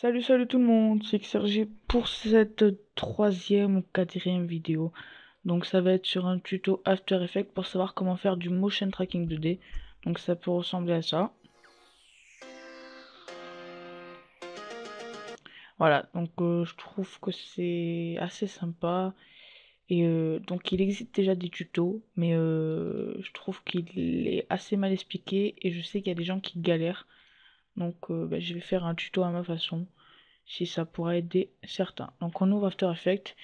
Salut tout le monde, c'est Sergi pour cette troisième ou quatrième vidéo. Donc ça va être sur un tuto After Effects pour savoir comment faire du motion tracking 2D. Donc ça peut ressembler à ça. Voilà, donc je trouve que c'est assez sympa. Et donc il existe déjà des tutos, mais je trouve qu'il est assez mal expliqué et je sais qu'il y a des gens qui galèrent. Donc je vais faire un tuto à ma façon, si ça pourrait aider certains. Donc on ouvre After Effects.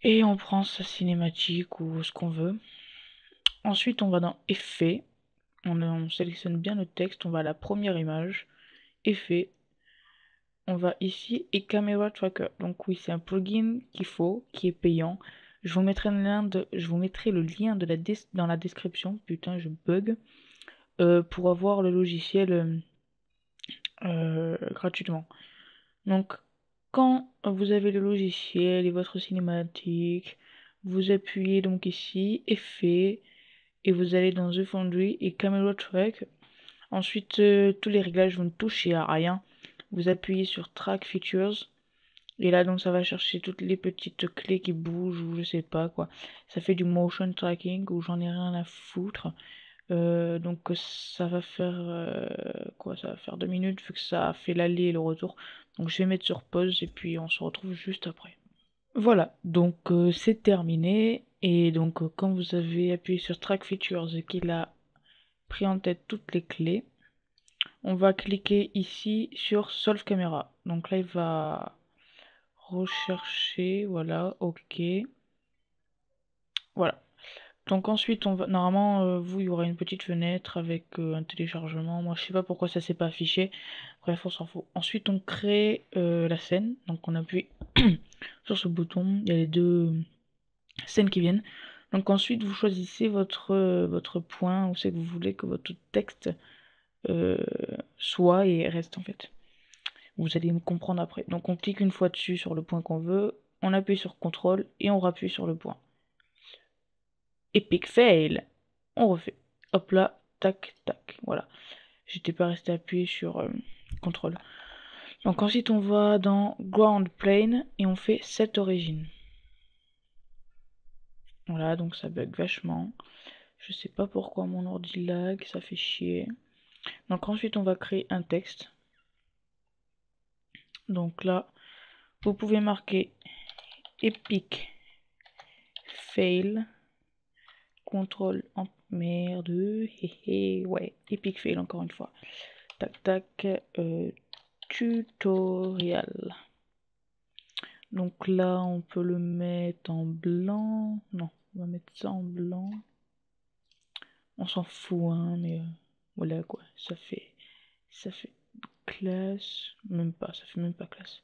Et on prend sa cinématique ou ce qu'on veut. Ensuite, on va dans Effets. On sélectionne bien le texte. On va à la première image. Effets. On va ici et Camera Tracker. Donc oui, c'est un plugin qu'il faut, qui est payant. Je vous mettrai le lien dans la description. Putain, je bug. Pour avoir le logiciel gratuitement. Donc, quand vous avez le logiciel et votre cinématique, vous appuyez donc ici, Effets, et vous allez dans The Foundry et Camera Track. Ensuite, tous les réglages vont toucher à rien. Vous appuyez sur Track Features, et là donc ça va chercher toutes les petites clés qui bougent ou je sais pas quoi. Ça fait du motion tracking ou j'en ai rien à foutre. Donc ça va faire quoi? Ça va faire 2 minutes vu que ça a fait l'aller et le retour. Donc je vais mettre sur pause et puis on se retrouve juste après. Voilà, donc c'est terminé. Et donc quand vous avez appuyé sur Track Features et qu'il a pris en tête toutes les clés, on va cliquer ici sur Solve Camera. Donc là il va rechercher, voilà, ok. Voilà. Donc ensuite, on va normalement, il y aura une petite fenêtre avec un téléchargement. Moi, je sais pas pourquoi ça s'est pas affiché. Bref, on s'en fout. Ensuite, on crée la scène. Donc on appuie sur ce bouton. Il y a les deux scènes qui viennent. Donc ensuite, vous choisissez votre point où c'est que vous voulez que votre texte soit et reste en fait. Vous allez me comprendre après. Donc on clique une fois dessus sur le point qu'on veut. On appuie sur CTRL et on rappuie sur le point. Epic fail. On refait. Hop là, tac, tac. Voilà. J'étais pas resté appuyé sur CTRL. Donc ensuite on va dans Ground Plane et on fait Set Origin. Voilà, donc ça bug vachement. Je sais pas pourquoi mon ordi lag, ça fait chier. Donc ensuite on va créer un texte. Donc là, vous pouvez marquer Epic fail. CTRL en merde. Ouais, Epic fail encore une fois. Tac tac. Tutorial. Donc là, on peut le mettre en blanc. Non, on va mettre ça en blanc. On s'en fout, hein, mais voilà quoi. Ça fait classe. Même pas, ça fait même pas classe.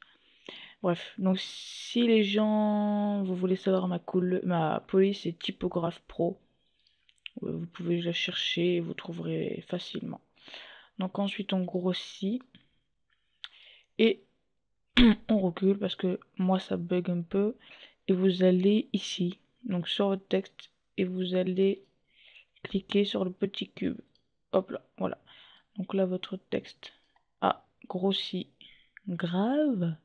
Bref, donc si les gens, vous voulez savoir ma police est typographe pro, vous pouvez la chercher et vous trouverez facilement. Donc ensuite on grossit et on recule parce que moi ça bug un peu. Et vous allez ici, donc sur votre texte, et vous allez cliquer sur le petit cube. Hop là, voilà. Donc là votre texte a grossi grave.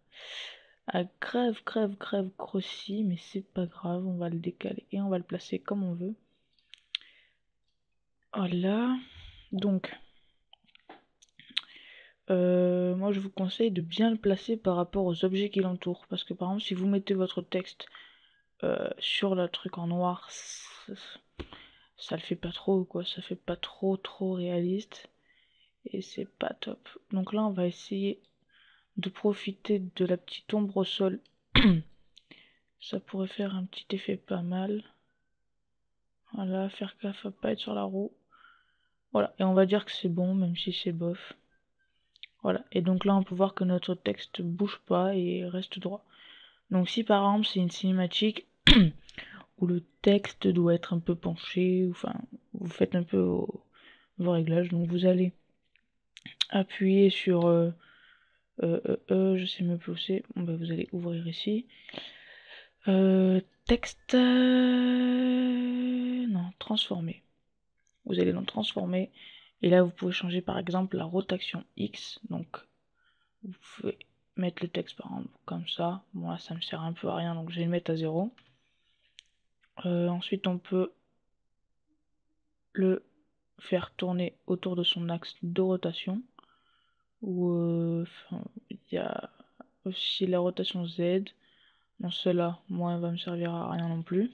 A grave grossi, mais c'est pas grave, on va le décaler et on va le placer comme on veut. Voilà. Donc moi je vous conseille de bien le placer par rapport aux objets qui l'entourent. Parce que par exemple si vous mettez votre texte sur le truc en noir, ça le fait pas trop quoi, ça fait pas trop réaliste. Et c'est pas top. Donc là on va essayer de profiter de la petite ombre au sol. Ça pourrait faire un petit effet pas mal. Voilà, faire gaffe à pas être sur la roue. Voilà, et on va dire que c'est bon, même si c'est bof. Voilà, et donc là on peut voir que notre texte bouge pas et reste droit. Donc si par exemple c'est une cinématique où le texte doit être un peu penché, enfin vous faites un peu vos réglages, donc vous allez appuyer sur je sais même plus où c'est, bon, bah, vous allez ouvrir ici. Texte non, transformer. Vous allez dans transformer et là vous pouvez changer par exemple la rotation X, donc vous pouvez mettre le texte par exemple comme ça. Bon là ça me sert un peu à rien, donc je vais le mettre à 0. Ensuite on peut le faire tourner autour de son axe de rotation. Ou il y a aussi la rotation Z. Bon celle-là, moi elle va me servir à rien non plus.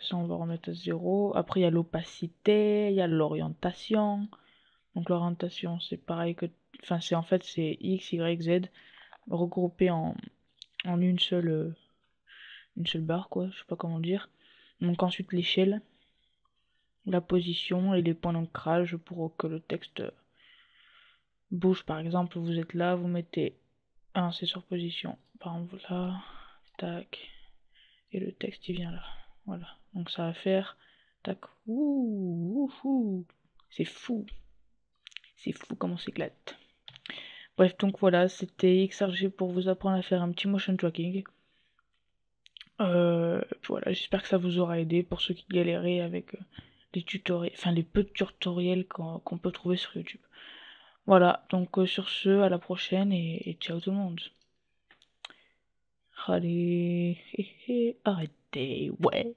Ça on va remettre à 0. Après il y a l'opacité, il y a l'orientation. Donc l'orientation c'est pareil que... Enfin c'est en fait c'est X, Y, Z regroupé en une seule barre quoi, je sais pas comment dire. Donc ensuite l'échelle, la position et les points d'ancrage pour que le texte bouge. Par exemple vous êtes là, vous mettez un c'est sur position. Par exemple là, tac, et le texte il vient là. Voilà. Donc ça va faire tac. Ouh, ouh, c'est fou. C'est fou comment s'éclate. Bref, donc voilà, c'était XRG pour vous apprendre à faire un petit motion tracking. Voilà, j'espère que ça vous aura aidé pour ceux qui galéraient avec les tutoriels, enfin les peu de tutoriels qu'on peut trouver sur YouTube. Voilà, donc sur ce, à la prochaine et ciao tout le monde. Allez, arrêtez, ouais.